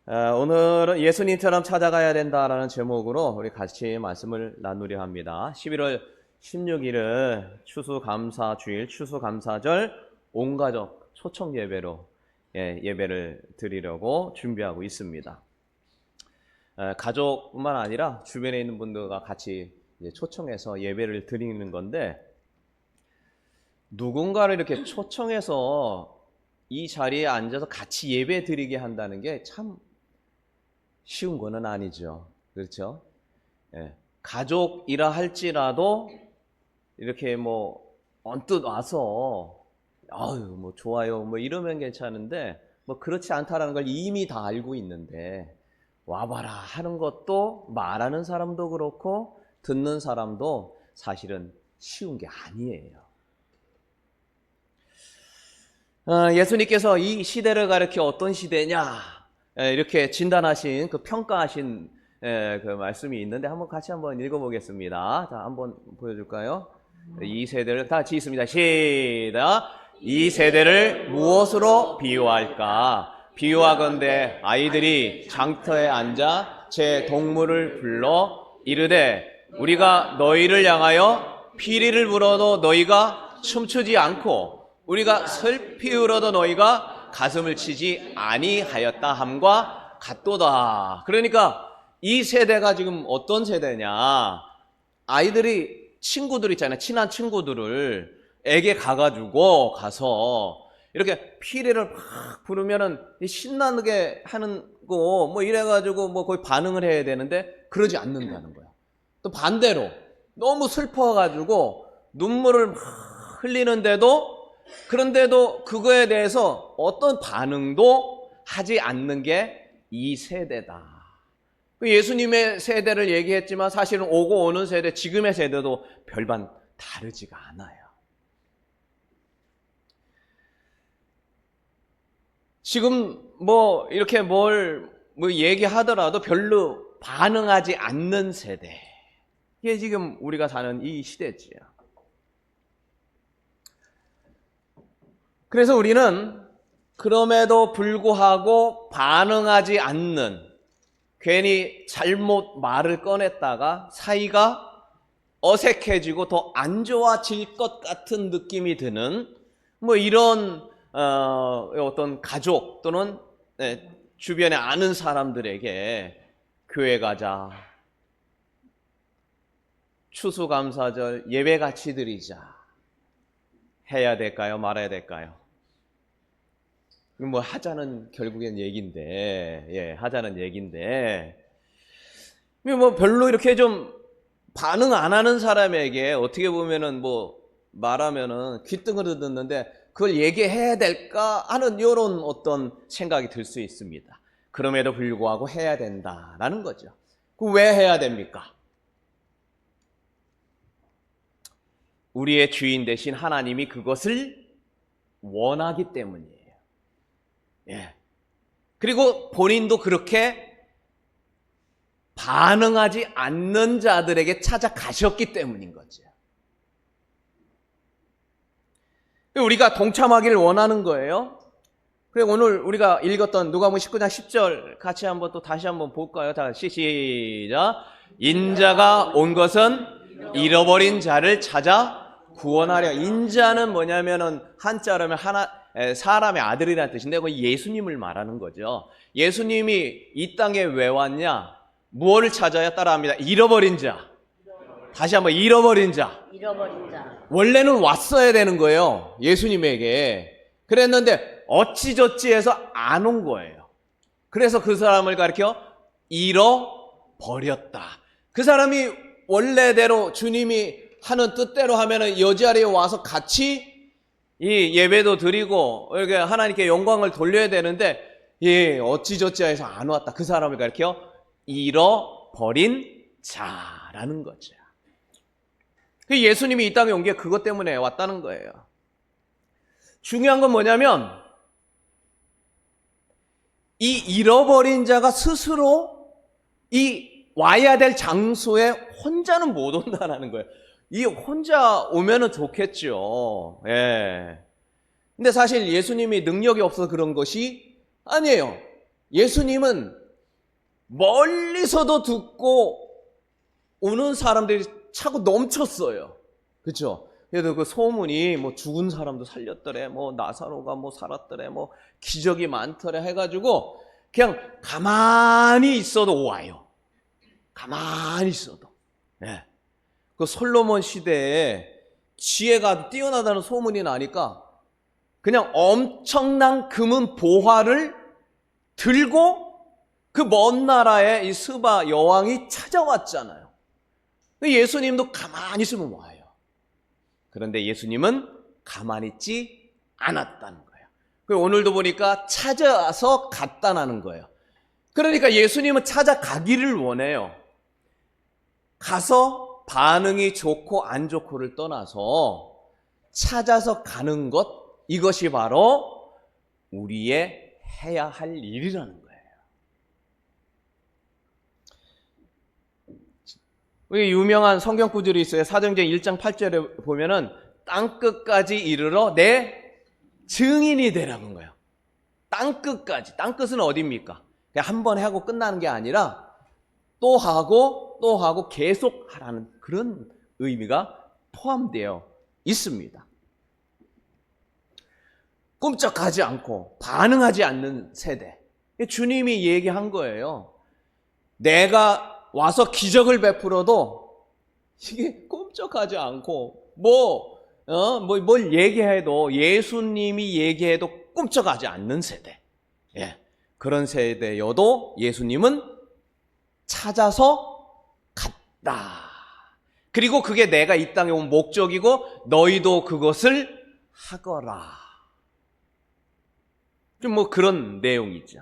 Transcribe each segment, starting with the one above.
오늘은 예수님처럼 찾아가야 된다라는 제목으로 우리 같이 말씀을 나누려 합니다. 11월 16일은 추수감사주일, 추수감사절 온가족 초청 예배로 예배를 드리려고 준비하고 있습니다. 가족뿐만 아니라 주변에 있는 분들과 같이 초청해서 예배를 드리는 건데, 누군가를 이렇게 초청해서 이 자리에 앉아서 같이 예배 드리게 한다는 게 참 쉬운 거는 아니죠. 그렇죠? 가족이라 할지라도 이렇게 언뜻 와서 아유 좋아요 이러면 괜찮은데 그렇지 않다라는 걸 이미 다 알고 있는데 와봐라 하는 것도 말하는 사람도 그렇고 듣는 사람도 사실은 쉬운 게 아니에요. 예수님께서 이 시대를 가리켜 어떤 시대냐 이렇게 진단하신, 평가하신 그 말씀이 있는데 같이 한번 읽어보겠습니다. 자, 한번 보여줄까요? 이 세대를 다 같이 읽습니다. 시작. 이 세대를 무엇으로 비유할까? 비유하건대 아이들이 장터에 앉아 제 동물을 불러 이르되 우리가 너희를 향하여 피리를 불어도 너희가 춤추지 않고 우리가 슬피 울어도 너희가 가슴을 치지 아니하였다 함과 같도다. 그러니까 이 세대가 지금 어떤 세대냐, 아이들이 친구들 있잖아요. 친한 친구들을 에게 가서 이렇게 피리를 막 부르면은 신나게 하는 거 이래가지고 거의 반응을 해야 되는데 그러지 않는다는 거야. 또 반대로 너무 슬퍼가지고 눈물을 막 그런데도 그거에 대해서 어떤 반응도 하지 않는 게 이 세대다. 예수님의 세대를 얘기했지만 사실은 오고 오는 세대, 지금의 세대도 별반 다르지가 않아요. 지금 이렇게 뭘 얘기하더라도 별로 반응하지 않는 세대. 이게 지금 우리가 사는 이 시대지요. 그래서 우리는 그럼에도 불구하고 반응하지 않는, 괜히 잘못 말을 꺼냈다가 사이가 어색해지고 더 안 좋아질 것 같은 느낌이 드는 이런 어떤 가족 또는 주변에 아는 사람들에게 교회 가자, 추수감사절 예배 같이 드리자 해야 될까요? 말아야 될까요? 하자는 결국엔 얘기인데, 하자는 얘기인데, 별로 이렇게 좀 반응 안 하는 사람에게 어떻게 보면은 말하면은 귓등으로 듣는데 그걸 얘기해야 될까 하는 이런 어떤 생각이 들 수 있습니다. 그럼에도 불구하고 해야 된다라는 거죠. 왜 해야 됩니까? 우리의 주인 되신 하나님이 그것을 원하기 때문이에요. 그리고 본인도 그렇게 반응하지 않는 자들에게 찾아가셨기 때문인 거죠. 우리가 동참하기를 원하는 거예요. 그리고 오늘 우리가 읽었던 누가복음 19장 10절 같이 다시 한번 볼까요? 다시 시작. 인자가 온 것은 잃어버린 자를 찾아 구원하려. 인자는 뭐냐면은 한자로 하면 사람의 아들이라는 뜻인데 그건 예수님을 말하는 거죠. 예수님이 이 땅에 왜 왔냐? 무엇을 찾아야? 따라합니다. 잃어버린 자. 다시 한번 잃어버린 자. 원래는 왔어야 되는 거예요. 예수님에게. 그랬는데 어찌저찌 해서 안 온 거예요. 그래서 그 사람을 가리켜 잃어버렸다. 그 사람이 원래대로 주님이 하는 뜻대로 하면은 이 자리에 와서 같이 이 예배도 드리고 이렇게 하나님께 영광을 돌려야 되는데 어찌저찌 해서 안 왔다. 그 사람을 가리켜 잃어버린 자라는 거죠. 예수님이 이 땅에 온 게 그것 때문에 왔다는 거예요. 중요한 건 뭐냐면 이 잃어버린 자가 스스로 이 와야 될 장소에 혼자는 못 온다는 거예요. 이 혼자 오면은 좋겠죠. 근데 사실 예수님이 능력이 없어서 그런 것이 아니에요. 예수님은 멀리서도 듣고 오는 사람들이 차고 넘쳤어요. 그렇죠? 그래도 그 소문이 뭐 죽은 사람도 살렸더래, 뭐 나사로가 뭐 살았더래, 뭐 기적이 많더래 해가지고 그냥 가만히 있어도 와요. 가만히 있어도. 예. 그 솔로몬 시대에 지혜가 뛰어나다는 소문이 나니까 그냥 엄청난 금은 보화를 들고 그 먼 나라의 이 스바 여왕이 찾아왔잖아요. 예수님도 가만히 있으면 와요. 그런데 예수님은 가만히 있지 않았다는 거예요. 그리고 오늘도 보니까 찾아서 갔다는 거예요. 그러니까 예수님은 찾아가기를 원해요. 가서 반응이 좋고 안 좋고를 떠나서 찾아서 가는 것, 이것이 바로 우리의 해야 할 일이라는 거예요. 우리 유명한 성경 구절이 있어요. 사도행전 1장 8절에 보면은 땅끝까지 이르러 내 증인이 되라는 거예요. 땅끝까지. 땅끝은 어디입니까? 그냥 한 번 하고 끝나는 게 아니라 또 하고 또 하고 계속 하라는 그런 의미가 포함되어 있습니다. 꼼짝하지 않고 반응하지 않는 세대. 주님이 얘기한 거예요. 내가 와서 기적을 베풀어도 이게 꼼짝하지 않고 뭘 얘기해도 예수님이 얘기해도 꼼짝하지 않는 세대. 예. 그런 세대여도 예수님은 찾아서 갔다. 그리고 그게 내가 이 땅에 온 목적이고 너희도 그것을 하거라. 좀 뭐 그런 내용이죠.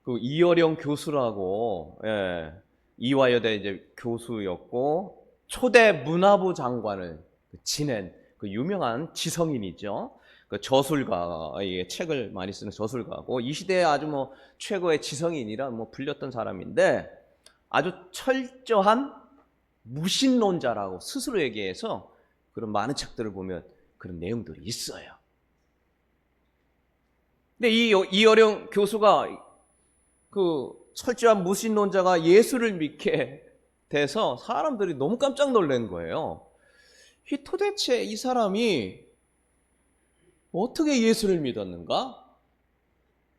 그 이어령 교수라고, 이화여대 이제 교수였고 초대 문화부 장관을 지낸 그 유명한 지성인이죠. 그 저술가의 책을 많이 쓰는 저술가고 이 시대에 아주 뭐 최고의 지성인이라 뭐 불렸던 사람인데 아주 철저한 무신론자라고 스스로 얘기해서 그런 많은 책들을 보면 그런 내용들이 있어요. 근데 이 이어령 교수가 그 철저한 무신론자가 예수를 믿게 돼서 사람들이 너무 깜짝 놀란 거예요. 도대체 이 사람이 어떻게 예수를 믿었는가?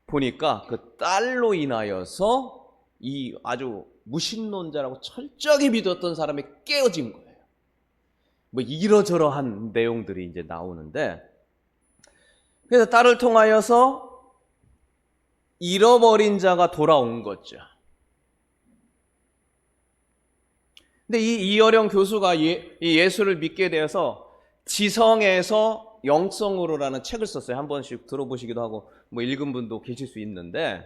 보니까 그 딸로 인하여서 이 아주 무신론자라고 철저하게 믿었던 사람이 깨어진 거예요. 뭐 이러저러한 내용들이 이제 나오는데, 그래서 딸을 통하여서 잃어버린 자가 돌아온 거죠. 근데 이 이어령 교수가 예수를 믿게 되어서 지성에서 영성으로라는 책을 썼어요. 한 번씩 들어보시기도 하고 뭐 읽은 분도 계실 수 있는데,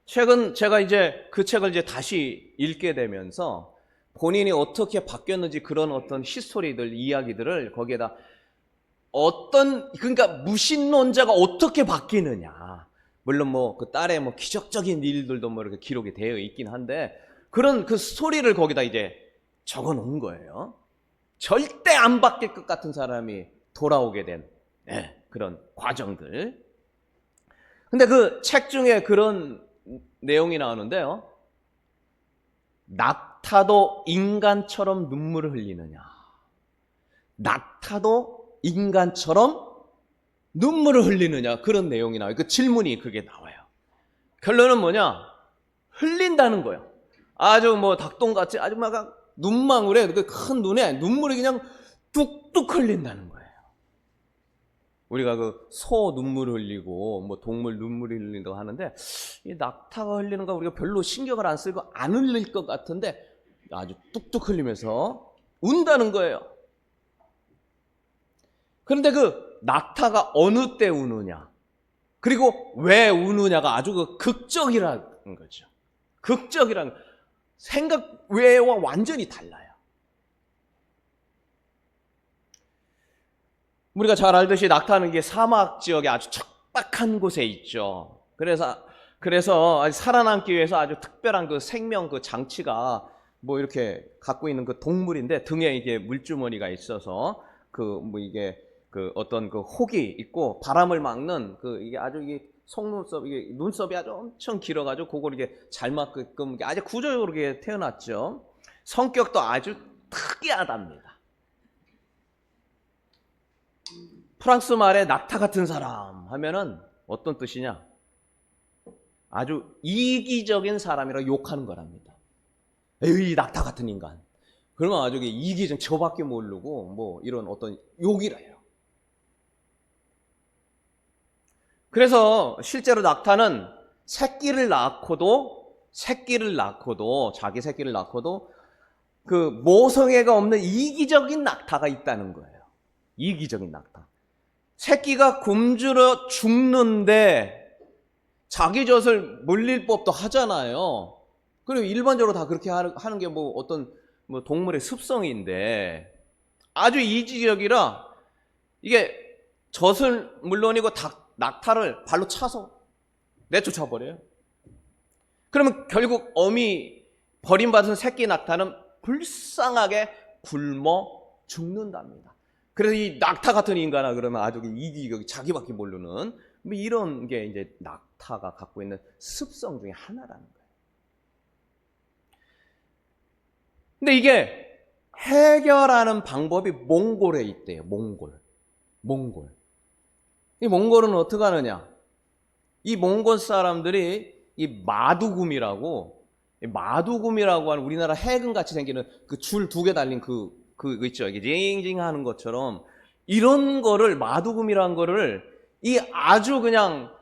최근 제가 이제 그 책을 이제 다시 읽게 되면서 본인이 어떻게 바뀌었는지 그런 어떤 히스토리들, 이야기들을 거기에다 그러니까 무신론자가 어떻게 바뀌느냐. 물론 뭐 그 딸의 뭐 기적적인 일들도 뭐 이렇게 기록이 되어 있긴 한데 그런 그 스토리를 거기다 이제 적어 놓은 거예요. 절대 안 바뀔 것 같은 사람이 돌아오게 된 그런 과정들. 근데 그 책 중에 그런 내용이 나오는데요. 낙타도 인간처럼 눈물을 흘리느냐. 낙타도 인간처럼 눈물을 흘리느냐. 그런 내용이 나와요. 그 질문이 그게 나와요. 결론은 뭐냐? 흘린다는 거예요. 아주 뭐 닭똥같이 아주 막 눈망울에 그 큰 눈에 눈물이 그냥 뚝뚝 흘린다는 거예요. 우리가 그 소 눈물을 흘리고 뭐 동물 눈물을 흘린다고 하는데 이 낙타가 흘리는 거 우리가 별로 신경을 안 쓰고 안 흘릴 것 같은데 아주 뚝뚝 흘리면서 운다는 거예요. 그런데 그 낙타가 어느 때 우느냐 그리고 왜 우느냐가 아주 그 극적이라는 거죠. 극적이라는 생각 외와 완전히 달라요. 우리가 잘 알듯이 낙타는 게 사막 지역에 아주 척박한 곳에 있죠. 그래서 살아남기 위해서 아주 특별한 그 생명 그 장치가 뭐 이렇게 갖고 있는 그 동물인데 등에 이게 물주머니가 있어서 그 뭐 이게 그 어떤 그 혹이 있고 바람을 막는 그 이게 아주 이게 속눈썹 이게 눈썹이 아주 엄청 길어가지고 그걸 이게 잘 막게끔 아주 구조적으로 이렇게 태어났죠. 성격도 아주 특이하답니다. 프랑스 말에 낙타 같은 사람 하면은 어떤 뜻이냐? 아주 이기적인 사람이라 욕하는 거랍니다. 에이, 낙타 같은 인간. 그러면 아주 이기적, 저밖에 모르고 뭐 이런 어떤 욕이래요. 그래서 실제로 낙타는 자기 새끼를 낳고도 그 모성애가 없는 이기적인 낙타가 있다는 거예요. 이기적인 낙타. 새끼가 굶주려 죽는데 자기 젖을 물릴 법도 하잖아요. 그리고 일반적으로 다 그렇게 하는 게 뭐 어떤 뭐 동물의 습성인데 아주 이기적이라 이게 젖을 물론이고 낙타를 발로 차서 내쫓아 버려요. 그러면 결국 어미 버림받은 새끼 낙타는 불쌍하게 굶어 죽는답니다. 그래서 이 낙타 같은 인간아 그러면 아주 이기적이 자기밖에 모르는 뭐 이런 게 이제 낙타가 갖고 있는 습성 중에 하나라는 거예요. 근데 이게 해결하는 방법이 몽골에 있대요. 몽골. 이 몽골은 어떻게 하느냐? 이 몽골 사람들이 이 마두금이라고 하는 우리나라 해금 같이 생기는 그 줄 2개 달린 그 있죠. 이게 징징 하는 것처럼 이런 거를 마두금이라는 거를 이 아주 그냥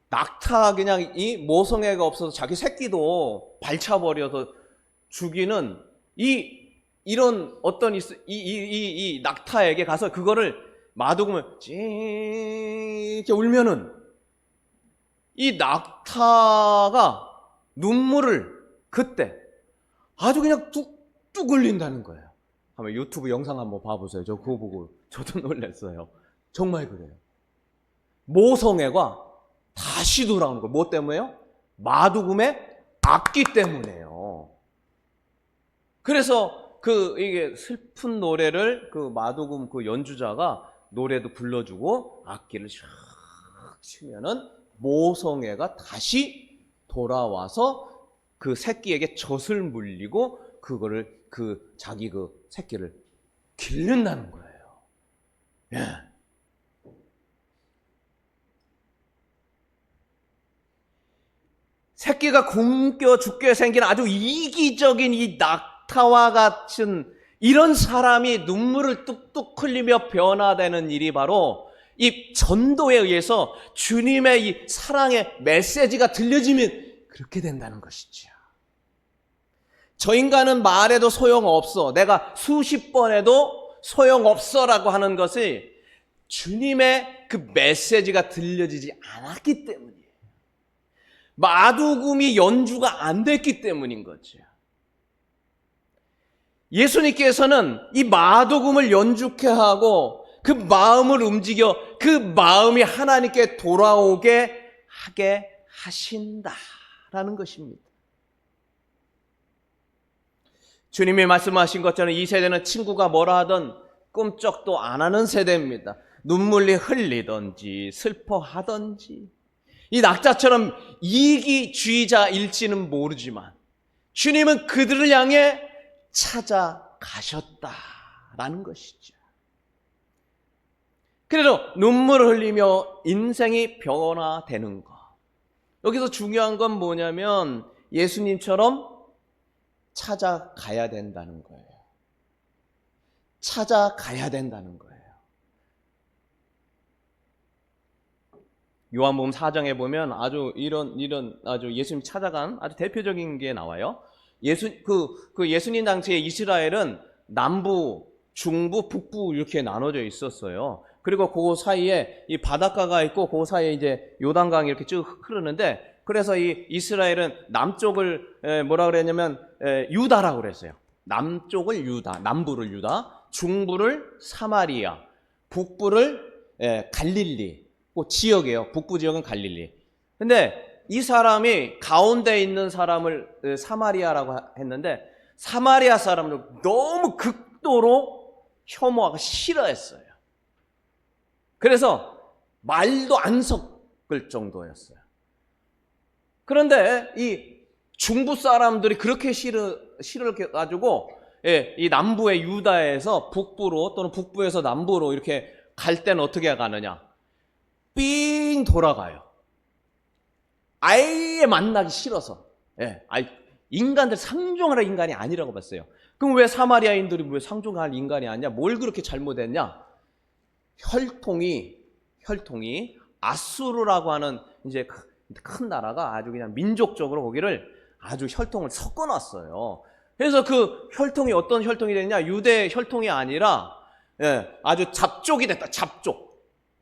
낙타 그냥 이 모성애가 없어서 자기 새끼도 발차버려서 죽이는 이런 어떤 이 낙타에게 가서 그거를 마두금을 이렇게 울면은 이 낙타가 눈물을 그때 아주 그냥 뚝뚝 흘린다는 거예요. 한번 유튜브 영상 한번 봐보세요. 저 그거 보고 저도 놀랐어요. 정말 그래요. 모성애가 다시 돌아오는 거예요. 뭐 때문에요? 마두금의 악기 때문에요. 그래서 이게 슬픈 노래를 그 마두금 그 연주자가 노래도 불러주고 악기를 샥 치면은 모성애가 다시 돌아와서 그 새끼에게 젖을 물리고 그거를 자기 그 새끼를 기른다는 거예요. 예. 새끼가 굶겨 죽게 생긴 아주 이기적인 이 낙타와 같은 이런 사람이 눈물을 뚝뚝 흘리며 변화되는 일이 바로 이 전도에 의해서 주님의 이 사랑의 메시지가 들려지면 그렇게 된다는 것이죠. 저 인간은 말해도 소용없어. 내가 수십 번 해도 소용없어라고 하는 것이 주님의 그 메시지가 들려지지 않았기 때문이에요. 마두금이 연주가 안 됐기 때문인 거죠. 예수님께서는 이 마두금을 연주케 하고 그 마음을 움직여 그 마음이 하나님께 돌아오게 하게 하신다라는 것입니다. 주님이 말씀하신 것처럼 이 세대는 친구가 뭐라 하든 꿈쩍도 안 하는 세대입니다. 눈물이 흘리든지 슬퍼하든지 이 낙타처럼 이기주의자일지는 모르지만 주님은 그들을 향해 찾아가셨다라는 것이죠. 그래서 눈물을 흘리며 인생이 변화되는 것. 여기서 중요한 건 뭐냐면 예수님처럼 찾아가야 된다는 거예요. 찾아가야 된다는 거예요. 요한복음 4장에 보면 아주 이런 아주 예수님 찾아간 아주 대표적인 게 나와요. 예수님 당시에 이스라엘은 남부, 중부, 북부 이렇게 나눠져 있었어요. 그리고 그 사이에 이 바닷가가 있고 그 사이에 이제 요단강이 이렇게 쭉 흐르는데 그래서 이 이스라엘은 남쪽을 뭐라 그랬냐면 유다라고 그랬어요. 남쪽을 유다, 남부를 유다, 중부를 사마리아, 북부를 갈릴리. 그 지역이에요. 북부 지역은 갈릴리. 근데 이 사람이 가운데 있는 사람을 사마리아라고 했는데 사마리아 사람을 너무 극도로 혐오하고 싫어했어요. 그래서 말도 안 섞을 정도였어요. 그런데 이 중부 사람들이 그렇게 싫어 가지고 이 남부의 유다에서 북부로 또는 북부에서 남부로 이렇게 갈 때는 어떻게 가느냐? 삥 돌아가요. 아예 만나기 싫어서. 인간들 상종할 인간이 아니라고 봤어요. 그럼 왜 사마리아인들이 왜 상종할 인간이 아니냐? 뭘 그렇게 잘못했냐? 혈통이 아수르라고 하는 이제 큰 나라가 아주 그냥 민족적으로 거기를 아주 혈통을 섞어놨어요. 그래서 그 혈통이 어떤 혈통이 됐냐? 유대 혈통이 아니라 아주 잡족이 됐다. 잡족.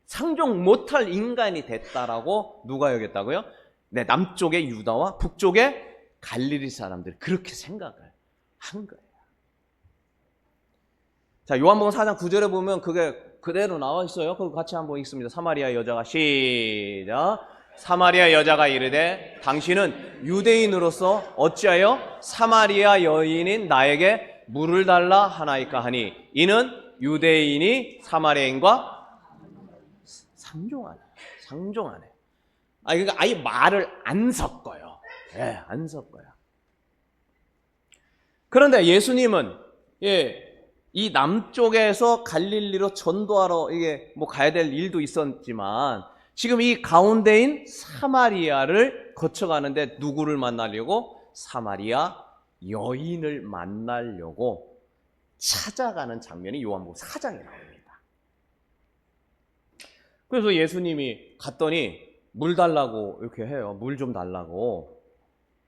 상종 못할 인간이 됐다라고 누가 여겼다고요? 네, 남쪽의 유다와 북쪽의 갈릴리 사람들이 그렇게 생각을 한 거예요. 자, 요한복음 4장 9절에 보면 그게 그대로 나와 있어요. 그거 같이 한번 읽습니다. 사마리아 여자가 시작. 사마리아 여자가 이르되 당신은 유대인으로서 어찌하여 사마리아 여인인 나에게 물을 달라 하나이까 하니 이는 유대인이 사마리아인과 상종하네. 그러니까 아예 말을 안 섞어요. 안 섞어요. 그런데 예수님은 이 남쪽에서 갈릴리로 전도하러 이게 뭐 가야 될 일도 있었지만 지금 이 가운데인 사마리아를 거쳐가는데 누구를 만나려고? 사마리아 여인을 만나려고 찾아가는 장면이 요한복음 4장에 나옵니다. 그래서 예수님이 갔더니 물 달라고 이렇게 해요. 물 좀 달라고.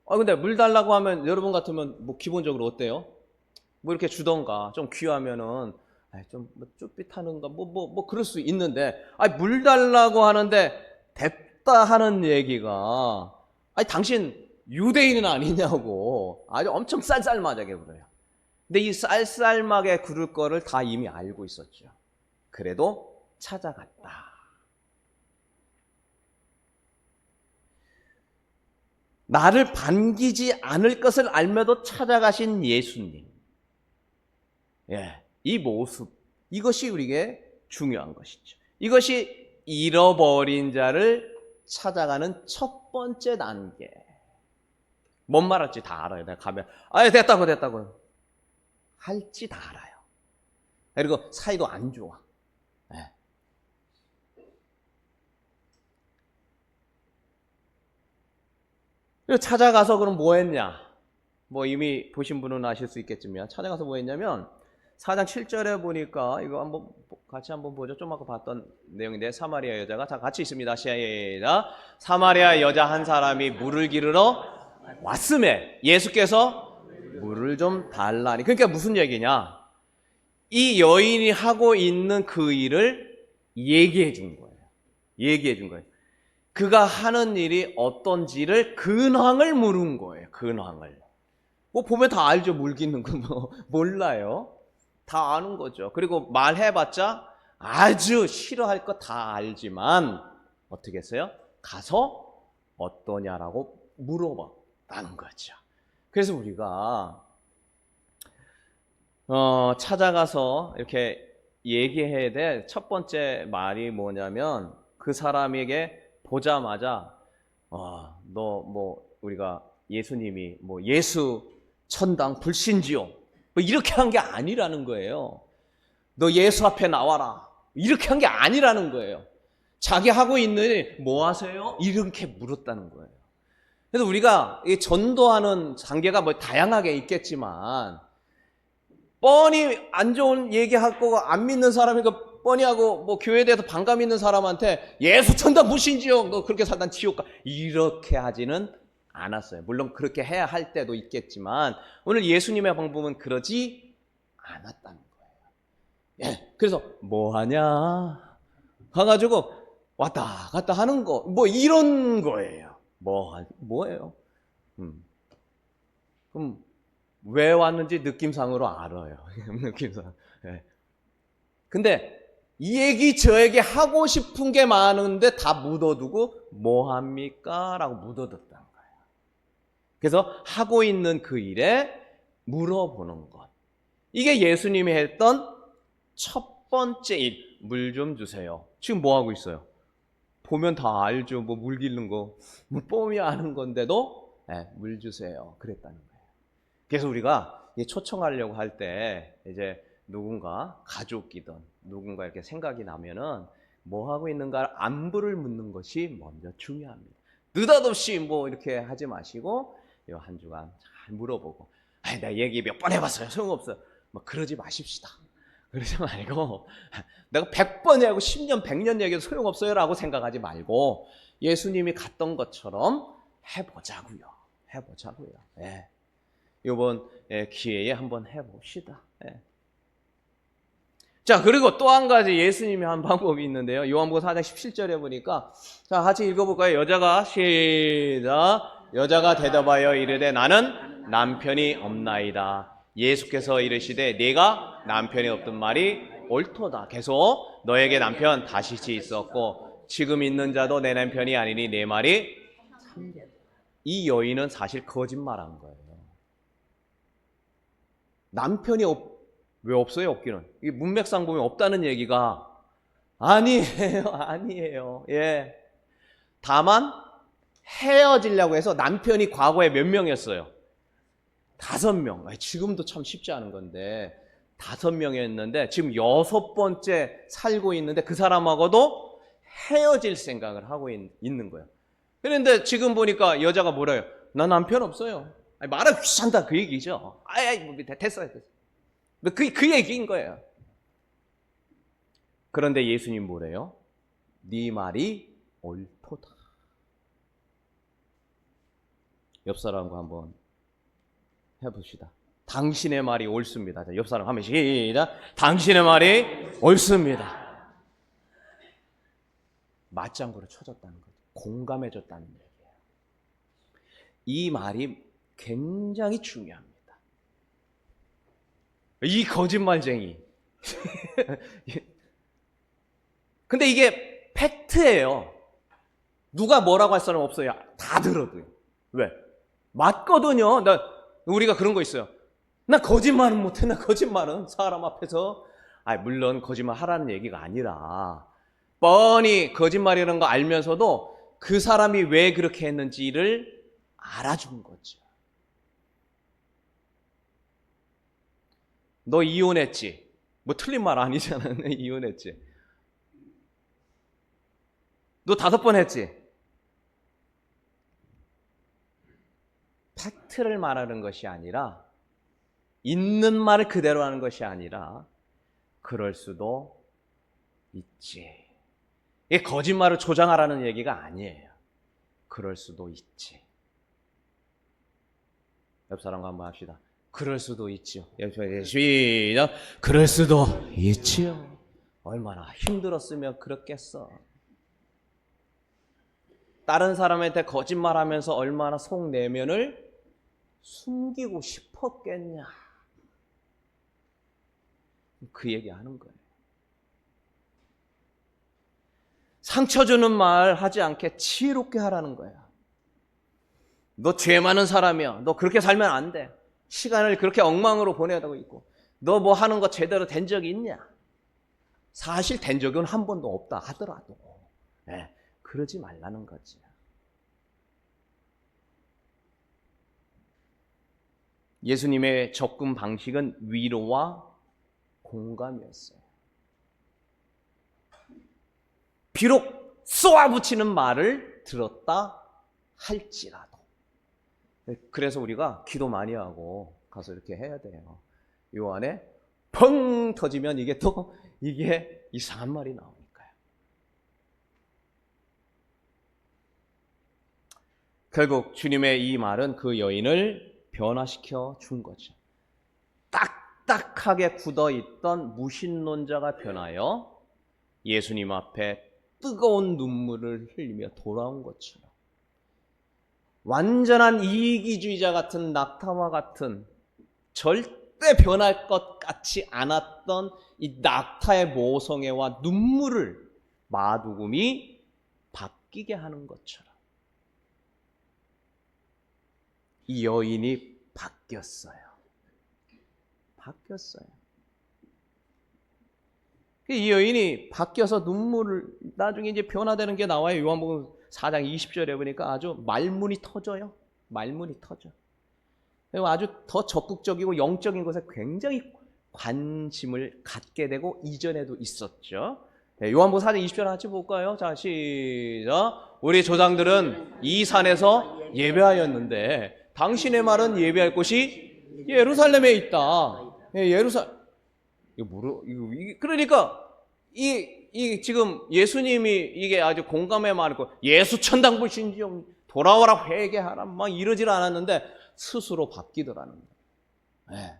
근데 물 달라고 하면 여러분 같으면 뭐 기본적으로 어때요? 뭐 이렇게 주던가 좀 귀하면은 좀 쭈삣하는가 뭐 그럴 수 있는데 물 달라고 하는데 됐다 하는 얘기가 당신 유대인은 아니냐고 아주 엄청 쌀쌀맞게 굴어요. 근데 이 쌀쌀맞게 굴을 거를 다 이미 알고 있었죠. 그래도 찾아갔다. 나를 반기지 않을 것을 알며도 찾아가신 예수님. 이 모습, 이것이 우리에게 중요한 것이죠. 이것이 잃어버린 자를 찾아가는 첫 번째 단계. 뭔 말할지 다 알아요. 내가 가면 됐다고 할지 다 알아요. 그리고 사이도 안 좋아. 찾아가서 그럼 뭐 했냐? 뭐 이미 보신 분은 아실 수 있겠지만 찾아가서 뭐 했냐면 4장 7절에 보니까 이거 같이 한번 보죠. 좀 아까 봤던 내용인데 사마리아 여자가 다 같이 있습니다. 시작. 사마리아 여자 한 사람이 물을 기르러 왔음에 예수께서 물을 좀 달라니. 그러니까 무슨 얘기냐? 이 여인이 하고 있는 그 일을 얘기해 준 거예요. 그가 하는 일이 어떤지를 근황을 물은 거예요. 근황을. 뭐 보면 다 알죠. 물 기는 거 뭐 몰라요. 다 아는 거죠. 그리고 말해봤자 아주 싫어할 거 다 알지만 어떻게 했어요? 가서 어떠냐라고 물어봤다는 거죠. 그래서 우리가 찾아가서 이렇게 얘기해야 될 첫 번째 말이 뭐냐면 그 사람에게 보자마자 너 뭐 우리가 예수님이 뭐 예수 천당 불신지요 뭐 이렇게 한 게 아니라는 거예요. 너 예수 앞에 나와라 이렇게 한 게 아니라는 거예요. 자기 하고 있는 일 뭐 하세요? 이렇게 물었다는 거예요. 그래서 우리가 이 전도하는 단계가 뭐 다양하게 있겠지만 뻔히 안 좋은 얘기하고 안 믿는 사람이니까 뻔히 하고 뭐 교회에 대해서 반감 있는 사람한테 예수 천당 불신지요 너 그렇게 살다 지옥 가 이렇게 하지는 않았어요. 물론 그렇게 해야 할 때도 있겠지만 오늘 예수님의 방법은 그러지 않았다는 거예요. 그래서 뭐 하냐 가가지고 왔다 갔다 하는 거 뭐 이런 거예요. 뭐예요? 그럼 왜 왔는지 느낌상으로 알아요. 느낌상. 근데 이 얘기 저 얘기 하고 싶은 게 많은데 다 묻어두고 뭐 합니까? 라고 묻어뒀다는 거예요. 그래서 하고 있는 그 일에 물어보는 것. 이게 예수님이 했던 첫 번째 일. 물 좀 주세요. 지금 뭐 하고 있어요? 보면 다 알죠. 뭐 물 기르는 거, 물 뻔히 아는 건데도 물 주세요. 그랬다는 거예요. 그래서 우리가 초청하려고 할 때 이제 누군가 가족이든 누군가 이렇게 생각이 나면은 뭐 하고 있는가 안부를 묻는 것이 먼저 중요합니다. 느닷없이 뭐 이렇게 하지 마시고 이 한 주간 잘 물어보고, 나 얘기 몇 번 해봤어요. 소용없어요. 뭐 그러지 마십시다. 그러지 말고 내가 100번 하고 10년, 100년 얘기해도 소용없어요 라고 생각하지 말고 예수님이 갔던 것처럼 해보자고요. 해보자고요. 이번 기회에 한번 해봅시다. 자, 그리고 또 한 가지 예수님이 한 방법이 있는데요. 요한복음 4장 17절에 보니까, 자, 같이 읽어볼까요? 여자가 시작. 여자가 대답하여 이르되 나는 남편이 없나이다. 예수께서 이르시되 네가 남편이 없던 말이 옳도다. 계속 너에게 남편 다시치 있었고 지금 있는 자도 내 남편이 아니니 내 말이 참되다. 이 여인은 사실 거짓말한 거예요. 남편이 왜 없어요? 없기는. 이 문맥상 보면 없다는 얘기가 아니에요. 아니에요. 다만 헤어지려고 해서 남편이 과거에 몇 명이었어요? 5명. 지금도 참 쉽지 않은 건데 5명이었는데 지금 6번째 살고 있는데 그 사람하고도 헤어질 생각을 하고 있는 거예요. 그런데 지금 보니까 여자가 뭐래요? 나 남편 없어요. 말을 귀찮다 그 얘기죠. 됐어요. 그 얘기인 거예요. 그런데 예수님 뭐래요? 네 말이 옳도다. 옆 사람과 한번 해봅시다. 당신의 말이 옳습니다. 옆 사람 하면 시작. 당신의 말이 옳습니다. 맞장구를 쳐줬다는 거죠. 공감해줬다는 얘기예요. 이 말이 굉장히 중요합니다. 이 거짓말쟁이. 근데 이게 팩트예요. 누가 뭐라고 할 사람 없어요. 다 들어도요. 왜? 맞거든요. 우리가 그런 거 있어요. 나 거짓말은 못해. 나 거짓말은 사람 앞에서. 물론 거짓말 하라는 얘기가 아니라 뻔히 거짓말이라는 거 알면서도 그 사람이 왜 그렇게 했는지를 알아준 거죠. 너 이혼했지? 뭐 틀린 말 아니잖아. 이혼했지. 너 5번 했지? 팩트를 말하는 것이 아니라 있는 말을 그대로 하는 것이 아니라 그럴 수도 있지. 이게 거짓말을 조장하라는 얘기가 아니에요. 그럴 수도 있지. 옆 사람과 한번 합시다. 그럴 수도 있죠. 시작. 그럴 수도 있지요. 얼마나 힘들었으면 그렇겠어. 다른 사람한테 거짓말하면서 얼마나 속 내면을 숨기고 싶었겠냐. 그 얘기하는 거예요. 상처 주는 말 하지 않게 지혜롭게 하라는 거야. 너 죄 많은 사람이야. 너 그렇게 살면 안 돼. 시간을 그렇게 엉망으로 보내고 있고 너 뭐 하는 거 제대로 된 적이 있냐? 사실 된 적은 한 번도 없다 하더라도 그러지 말라는 거지. 예수님의 접근 방식은 위로와 공감이었어요. 비록 쏘아붙이는 말을 들었다 할지라도. 그래서 우리가 기도 많이 하고 가서 이렇게 해야 돼요. 요 안에 펑 터지면 이게 이상한 말이 나오니까요. 결국 주님의 이 말은 그 여인을 변화시켜 준 거죠. 딱딱하게 굳어있던 무신론자가 변하여 예수님 앞에 뜨거운 눈물을 흘리며 돌아온 것처럼 완전한 이기주의자 같은 낙타와 같은 절대 변할 것 같지 않았던 이 낙타의 모성애와 눈물을 마두금이 바뀌게 하는 것처럼 이 여인이 바뀌었어요. 바뀌었어요. 이 여인이 바뀌어서 눈물을 나중에 이제 변화되는 게 나와요. 요한복음 4장 20절에 보니까 아주 말문이 터져요. 말문이 터져. 아주 더 적극적이고 영적인 것에 굉장히 관심을 갖게 되고 이전에도 있었죠. 네, 요한복음 4장 20절 같이 볼까요? 자, 시작. 우리 조상들은 이 산에서 예배하였는데 당신의 말은 예배할 곳이 예루살렘에 있다. 예, 그러니까 이 지금 예수님이 이게 아주 공감에 많고 예수 천당 보신지요 돌아와라 회개하라 막 이러질 않았는데 스스로 바뀌더라는 거예요. 네.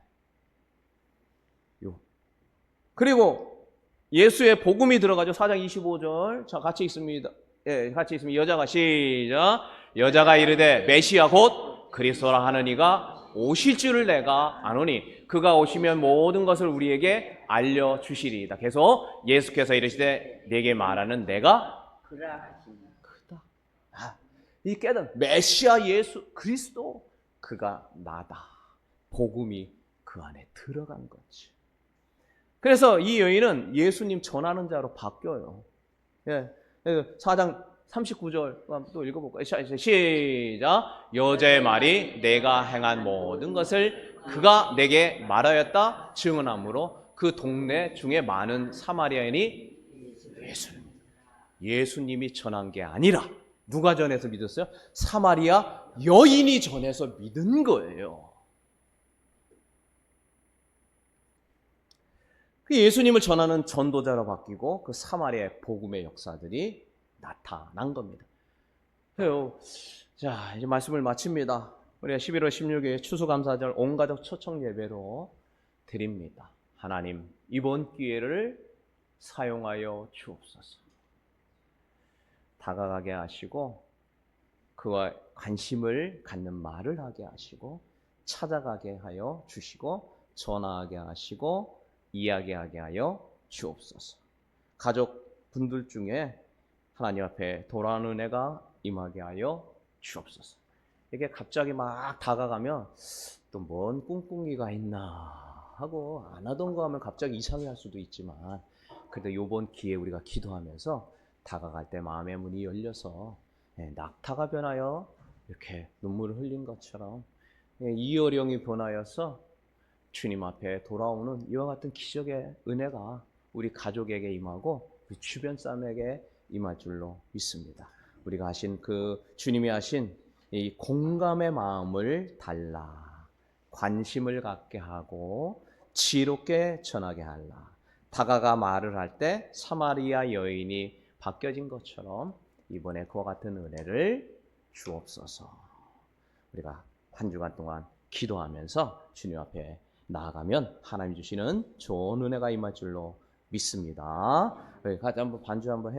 그리고 예수의 복음이 들어가죠. 4장 25절. 자, 같이 있습니다. 예, 같이 있으면 여자가 시작. 여자가 이르되 메시아 곧 그리스도라 하는 이가 오실 줄을 내가 아노니 그가 오시면 모든 것을 우리에게 알려주시리이다. 계속 예수께서 이르시되 내게 말하는 내가 그다. 이 깨달음 메시아 예수 그리스도 그가 나다. 복음이 그 안에 들어간 거지. 그래서 이 여인은 예수님 전하는 자로 바뀌어요. 예, 4장 39절 또 읽어볼까요? 시작. 여자의 말이 내가 행한 모든 것을 그가 내게 말하였다 증언하므로 그 동네 중에 많은 사마리아인이 예수님이 전한 게 아니라 누가 전해서 믿었어요? 사마리아 여인이 전해서 믿은 거예요. 그 예수님을 전하는 전도자로 바뀌고 그 사마리아의 복음의 역사들이 나타난 겁니다. 자, 이제 말씀을 마칩니다. 우리가 11월 16일 추수감사절 온가족 초청 예배로 드립니다. 하나님, 이번 기회를 사용하여 주옵소서. 다가가게 하시고 그와 관심을 갖는 말을 하게 하시고 찾아가게 하여 주시고 전화하게 하시고 이야기하게 하여 주옵소서. 가족분들 중에 하나님 앞에 돌아오는 은혜가 임하게 하여 주옵소서. 이게 갑자기 막 다가가면 또 뭔 꿍꿍이가 있나 하고 안 하던 거 하면 갑자기 이상해 할 수도 있지만 그래도 이번 기회에 우리가 기도하면서 다가갈 때 마음의 문이 열려서 낙타가 변하여 이렇게 눈물을 흘린 것처럼 이어령이 변하여서 주님 앞에 돌아오는 이와 같은 기적의 은혜가 우리 가족에게 임하고 우리 주변 사람에게 임할 줄로 믿습니다. 우리가 하신 그 주님이 하신 이 공감의 마음을 달라 관심을 갖게 하고 지혜롭게 전하게 하라. 다가가 말을 할 때 사마리아 여인이 바뀌어진 것처럼 이번에 그와 같은 은혜를 주옵소서. 우리가 한 주간 동안 기도하면서 주님 앞에 나아가면 하나님 주시는 좋은 은혜가 임할 줄로 믿습니다. 같이 한번 반주 한번 해.